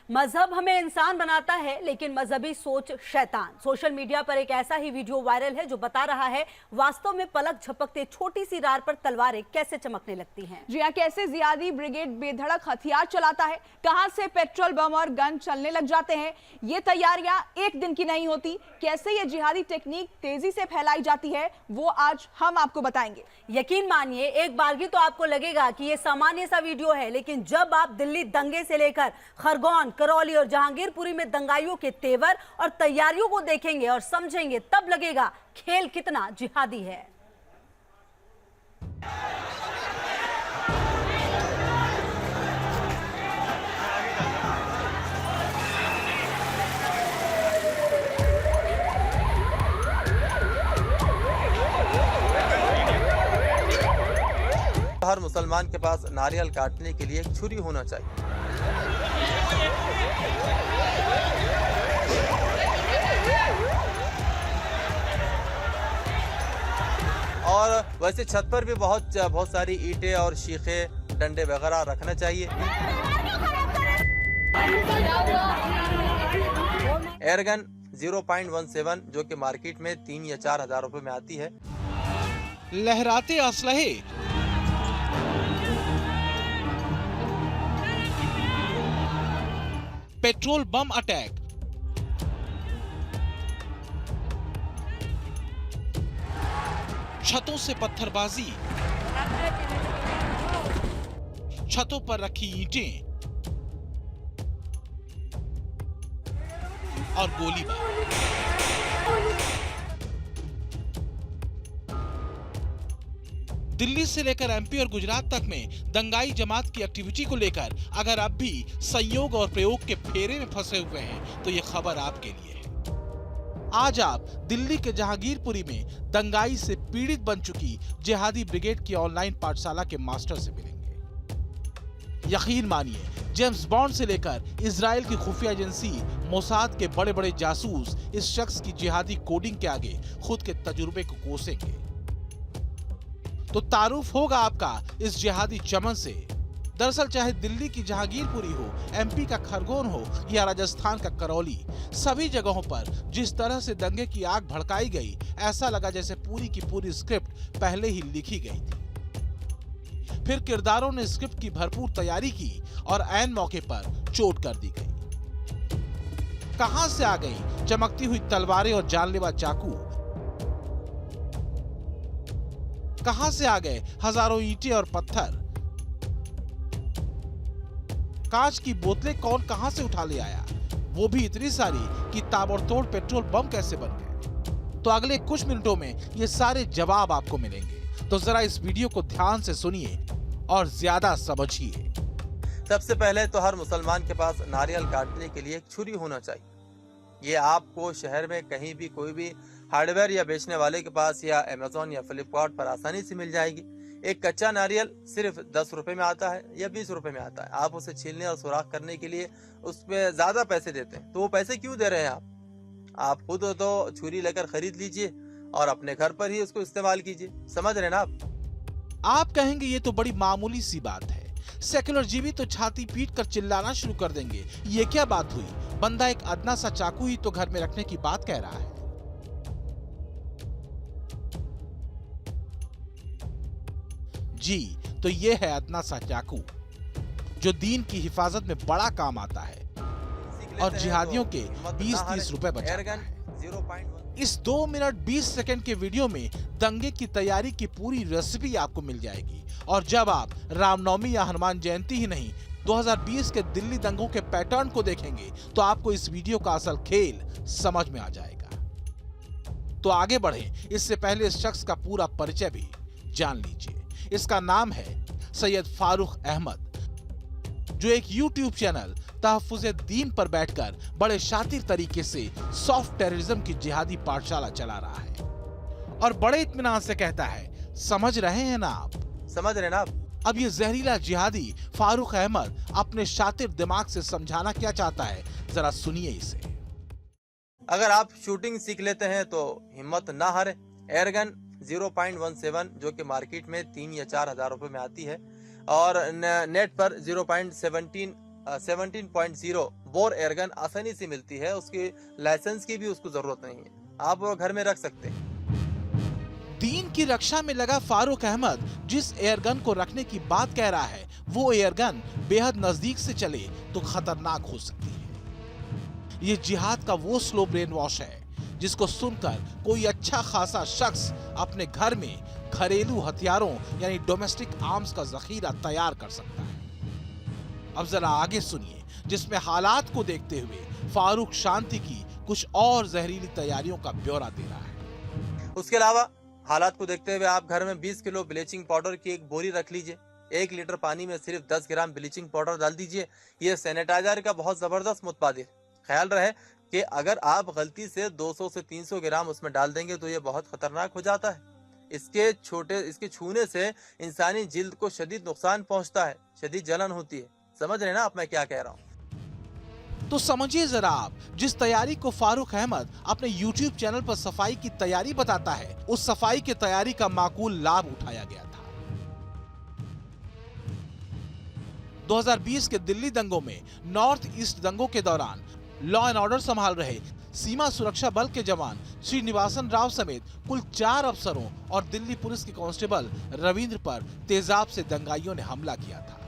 मजहब हमें इंसान बनाता है, लेकिन मजहबी सोच शैतान। सोशल मीडिया पर एक ऐसा ही वीडियो वायरल है जो बता रहा है वास्तव में पलक झपकते छोटी सी रार पर तलवारें कैसे चमकने लगती हैं। जी हाँ, कैसे जिहादी ब्रिगेड बेधड़क हथियार चलाता है, कहां से पेट्रोल बम और गन चलने लग जाते हैं। ये तैयारियां एक दिन की नहीं होती। कैसे ये जिहादी टेक्निक तेजी से फैलाई जाती है, वो आज हम आपको बताएंगे। यकीन मानिए, एक बारगी तो आपको लगेगा कि ये सामान्य सा वीडियो है, लेकिन जब आप दिल्ली दंगे से लेकर खरगोन, करौली और जहांगीरपुरी में दंगाइयों के तेवर और तैयारियों को देखेंगे और समझेंगे, तब लगेगा खेल कितना जिहादी है। हर मुसलमान के पास नारियल काटने के लिए एक छुरी होना चाहिए। और वैसे छत पर भी बहुत सारी ईंटें और शीखे, डंडे वगैरह रखना चाहिए। एयरगन 0.17 जो कि मार्केट में 3 या 4 हजार रुपए में आती है। लहराते असलहे, पेट्रोल बम अटैक, छतों से पत्थरबाजी, छतों पर रखी ईंटें और गोलीबार। दिल्ली से लेकर एमपी और गुजरात तक में दंगाई जमात की एक्टिविटी को लेकर अगर अब भी संयोग और प्रयोग के फेरे में फंसे हुए हैं तो ये खबर आपके लिए है। आज आप दिल्ली के जहांगीरपुरी में दंगाई से पीड़ित बन चुकी जिहादी ब्रिगेड की ऑनलाइन पाठशाला के मास्टर से मिलेंगे। यकीन मानिए, जेम्स बॉन्ड से लेकर इजराइल की खुफिया एजेंसी मोसाद के बड़े बड़े जासूस इस शख्स की जिहादी कोडिंग के आगे खुद के तजुर्बे को कोसेंगे। तो तारुफ होगा आपका इस जिहादी चमन से। दरअसल चाहे दिल्ली की जहांगीरपुरी हो, एमपी का खरगोन हो या राजस्थान का करौली, सभी जगहों पर जिस तरह से दंगे की आग भड़काई गई, ऐसा लगा जैसे पूरी की पूरी स्क्रिप्ट पहले ही लिखी गई थी। फिर किरदारों ने स्क्रिप्ट की भरपूर तैयारी की और ऐन मौके पर चोट कर दी गई। कहां से आ गई चमकती हुई तलवारें और जानलेवा चाकू, कहां से आ गए हजारों ईंटें और पत्थर, कांच की बोतलें कौन कहां से उठा ले आया, वो भी इतनी सारी कि ताबड़तोड़ पेट्रोल बम कैसे बन गए। तो अगले कुछ मिनटों में ये सारे जवाब आपको मिलेंगे। तो जरा इस वीडियो को ध्यान से सुनिए और ज्यादा समझिए। सबसे पहले तो हर मुसलमान के पास नारियल काटने के लिए एक छुरी होना चाहिए। ये आपको शहर में कहीं भी कोई भी हार्डवेयर या बेचने वाले के पास या अमेज़न या फ्लिपकार्ट पर आसानी से मिल जाएगी। एक कच्चा नारियल सिर्फ 10 रुपए में आता है या 20 रुपए में आता है। आप उसे छीलने और सुराख करने के लिए उस पे ज्यादा पैसे देते हैं, तो वो पैसे क्यों दे रहे हैं आप खुद तो छुरी लेकर खरीद लीजिए और अपने घर पर ही उसको इस्तेमाल कीजिए। समझ रहे ना आप कहेंगे ये तो बड़ी मामूली सी बात है, सेक्युलर जीवी तो छाती पीट कर चिल्लाना शुरू कर देंगे। ये क्या बात हुई, बंदा एक अदना सा चाकू ही तो घर में रखने की बात कह रहा है। जी, तो ये है अदना सा चाकू जो दीन की हिफाजत में बड़ा काम आता है और जिहादियों के 20-30 रुपए बचाता है। इस 2 मिनट 20 सेकंड के वीडियो में दंगे की तैयारी की पूरी रेसिपी आपको मिल जाएगी। और जब आप रामनवमी या हनुमान जयंती ही नहीं, 2020 के दिल्ली दंगों के पैटर्न को देखेंगे तो आपको इस वीडियो का असल खेल समझ में आ जाएगा। तो आगे बढ़े, इससे पहले इस शख्स का पूरा परिचय भी जान लीजिए। इसका नाम है सैयद फारूक अहमद, जो एक यूट्यूब चैनल तहफ्फुज़े दीन पर बैठकर बड़े शातिर तरीके से सॉफ्ट टेररिज्म की जिहादी पाठशाला चला रहा है और बड़े इत्मीनान से कहता है, समझ रहे हैं ना आप, समझ रहे ना आप। अब ये जहरीला जिहादी फारूक अहमद अपने शातिर दिमाग से समझाना क्या चाहता है, जरा सुनिए इसे। अगर आप शूटिंग सीख लेते हैं तो हिम्मत ना हारे। एयरगन 0.17 जो कि मार्केट में 3 या 4 हजार रुपए में आती है और नेट पर 0.17 17.0 बोर एयरगन आसानी से मिलती है। उसकी लाइसेंस की भी उसको जरूरत नहीं है, आप वो घर में रख सकते हैं। दीन की रक्षा में लगा फारूक अहमद जिस एयरगन को रखने की बात कह रहा है, वो एयरगन बेहद नजदीक से चले तो खतरनाक हो सकती है। ये जिहाद का वो स्लो ब्रेन वॉश है जिसको सुनकर कोई अच्छा खासा शख्स अपने घर में घरेलू हथियारों यानी डोमेस्टिक आर्म्स का जखीरा तैयार कर सकता है। अब जरा आगे सुनिए, जिसमें हालात को देखते हुए फारूक शांति की कुछ और जहरीली तैयारियों का ब्यौरा दे रहा है। उसके अलावा हालात को देखते हुए आप घर में 20 किलो ब्लीचिंग पाउडर की एक बोरी रख लीजिए। 1 लीटर पानी में सिर्फ 10 ग्राम ब्लीचिंग पाउडर डाल दीजिए। ये सैनिटाइजर का बहुत जबरदस्त मुतबादिल। ख्याल रहे कि अगर आप गलती से 200 से 300 ग्राम उसमें डाल देंगे तो ये बहुत खतरनाक हो जाता है। इसके छूने से इंसानी जिल्द को शदीद नुकसान पहुंचता है, शदीद जलन होती है। समझ रहे ना आप मैं क्या कह रहा हूँ? तो समझिए जरा आप, जिस तैयारी को फारूक अहमद अपने YouTube चैनल पर सफाई की तैयारी बताता है, उस सफाई की तैयारी का माकूल लाभ उठाया गया था। 2020 के दिल्ली दंगों में नॉर्थ ईस्ट दंगों के दौरान लॉ एंड ऑर्डर संभाल रहे सीमा सुरक्षा बल के जवान श्रीनिवासन राव समेत कुल 4 अफसरों और दिल्ली पुलिस के कांस्टेबल रविंद्र पर तेजाब से दंगाइयों ने हमला किया था।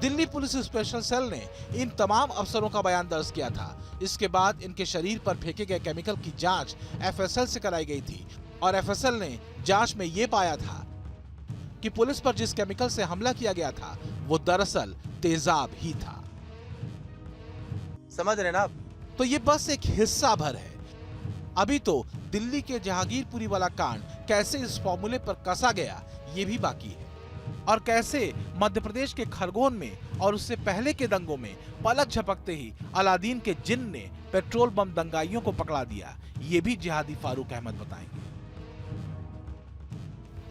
दिल्ली पुलिस स्पेशल सेल ने इन तमाम अफसरों का बयान दर्ज किया था। इसके बाद इनके शरीर पर फेंके गए केमिकल की जांच एफएसएल से कराई गई थी और एफएसएल ने जांच में ये पाया था कि पुलिस पर जिस केमिकल से हमला किया गया था वो दरअसल तेजाब ही था। समझ रहे ना आप? तो ये बस एक हिस्सा भर है। अभी तो दिल्ली के जहांगीरपुरी वाला कांड कैसे इस फॉर्मूले पर कसा गया ये भी बाकी है, और कैसे मध्य प्रदेश के खरगोन में और उससे पहले के दंगों में पलक झपकते ही अलादीन के जिन ने पेट्रोल बम दंगाइयों को पकड़ा दिया, ये भी जिहादी फारूक अहमद बताएंगे।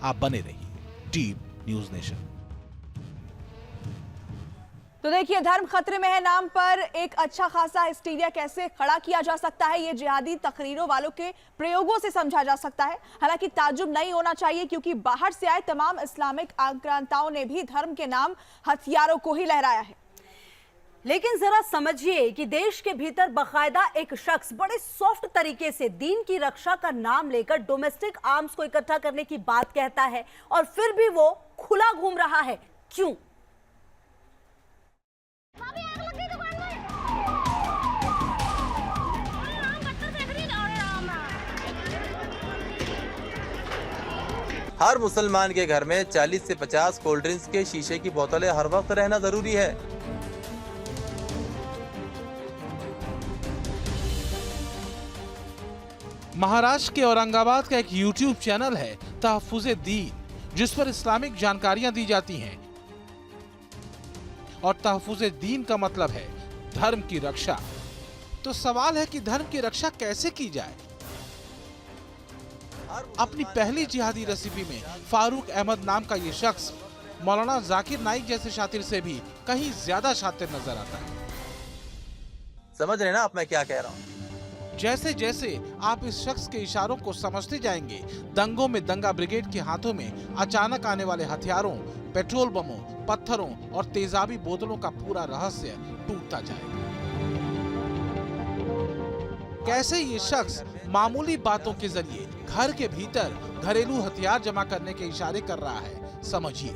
आप बने रहिए टीम न्यूज नेशन। तो देखिए, धर्म खतरे में है नाम पर एक अच्छा खासा हिस्टीरिया कैसे खड़ा किया जा सकता है, ये जिहादी तकरीरों वालों के प्रयोगों से समझा जा सकता है। हालांकि ताज्जुब नहीं होना चाहिए, क्योंकि बाहर से आए तमाम इस्लामिक आक्रांताओं ने भी धर्म के नाम हथियारों को ही लहराया है। लेकिन जरा समझिए कि देश के भीतर बाकायदा एक शख्स बड़े सॉफ्ट तरीके से दीन की रक्षा का नाम लेकर डोमेस्टिक आर्म्स को इकट्ठा करने की बात कहता है, और फिर भी वो खुला घूम रहा है। क्यों? हर मुसलमान के घर में 40 से 50 कोल्ड ड्रिंक्स के शीशे की बोतलें हर वक्त रहना जरूरी है। महाराष्ट्र के औरंगाबाद का एक YouTube चैनल है तहफ्फुज़े दीन, जिस पर इस्लामिक जानकारियां दी जाती हैं। और तहफ्फुज़े दीन का मतलब है धर्म की रक्षा। तो सवाल है कि धर्म की रक्षा कैसे की जाए? अपनी पहली जिहादी रेसिपी में फारूक अहमद नाम का ये शख्स मौलाना जाकिर नाइक जैसे शातिर से भी कहीं ज्यादा शातिर नजर आता है। समझ रहे ना आप मैं क्या कह रहा हूँ? जैसे जैसे आप इस शख्स के इशारों को समझते जाएंगे, दंगों में दंगा ब्रिगेड के हाथों में अचानक आने वाले हथियारों, पेट्रोल बमों, पत्थरों और तेजाबी बोतलों का पूरा रहस्य टूटता जाएगा। कैसे ये शख्स मामूली बातों के जरिए घर के भीतर घरेलू हथियार जमा करने के इशारे कर रहा है, समझिए।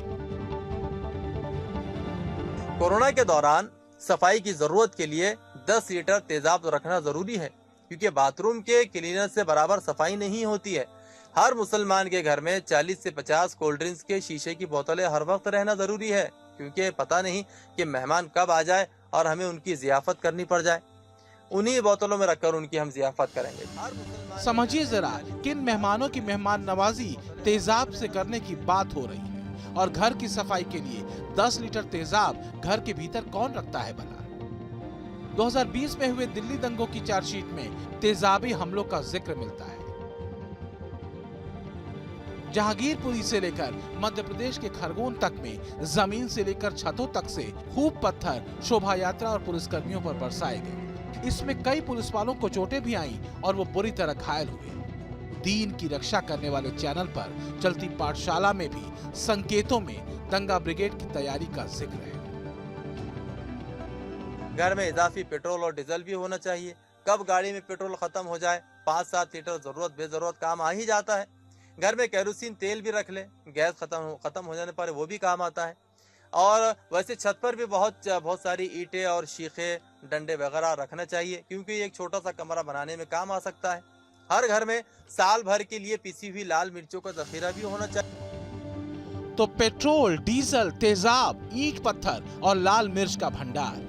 कोरोना के दौरान सफाई की जरूरत के लिए 10 लीटर तेजाब रखना जरूरी है, क्योंकि बाथरूम के क्लीनर से बराबर सफाई नहीं होती है। हर मुसलमान के घर में 40 से 50 कोल्ड ड्रिंक्स के शीशे की बोतलें हर वक्त रहना जरूरी है, क्योंकि पता नहीं कि मेहमान कब आ जाए और हमें उनकी जियाफत करनी पड़ जाए। उन्हीं बोतलों में रखकर उनकी हम जियाफत करेंगे। समझिए जरा किन मेहमानों की मेहमान नवाजी तेजाब से करने की बात हो रही है, और घर की सफाई के लिए 10 लीटर तेजाब घर के भीतर कौन रखता है भला? 2020 में हुए दिल्ली दंगों की चार्जशीट में तेजाबी हमलों का जिक्र मिलता है। जहांगीरपुरी से लेकर मध्य प्रदेश के खरगोन तक में जमीन से लेकर छतों तक से खूब पत्थर शोभा यात्रा और पुलिसकर्मियों पर बरसाए गए। इसमें कई पुलिस वालों को चोटें भी आईं और वो बुरी तरह घायल हुए। दीन की रक्षा करने वाले चैनल पर चलती पाठशाला में भी संकेतों में दंगा ब्रिगेड की तैयारी का जिक्र है। घर में इजाफी पेट्रोल और डीजल भी होना चाहिए। कब गाड़ी में पेट्रोल खत्म हो जाए, 5-7 लीटर जरूरत बेजरूरत काम आ ही जाता है। घर में केरोसिन तेल भी रख ले, गैस खत्म हो जाने पर वो भी काम आता है। और वैसे छत पर भी बहुत सारी ईंटें और शीखे डंडे वगैरह रखना चाहिए, क्योंकि एक छोटा सा कमरा बनाने में काम आ सकता है। हर घर में साल भर के लिए पिसी हुई लाल मिर्चों का जखीरा भी होना चाहिए। तो पेट्रोल, डीजल, तेजाब, ईंट पत्थर और लाल मिर्च का भंडार,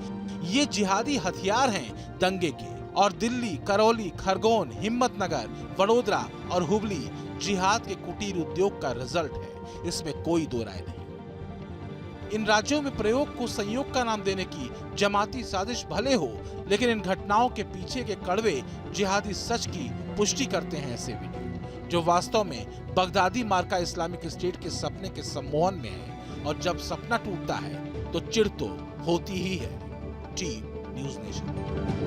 ये जिहादी हथियार हैं दंगे के। और दिल्ली, करौली, खरगोन, हिम्मतनगर, वडोदरा और हुबली जिहाद के कुटीर उद्योग का रिजल्ट है, इसमें कोई दो राय नहीं। इन राज्यों में प्रयोग को संयोग का नाम देने की जमाती साजिश भले हो, लेकिन इन घटनाओं के पीछे के कड़वे जिहादी सच की पुष्टि करते हैं ऐसे वीडियो, जो वास्तव में बगदादी मार्का इस्लामिक स्टेट के सपने के सम्मोहन में है। और जब सपना टूटता है तो चिढ़ तो होती ही है। T news nation.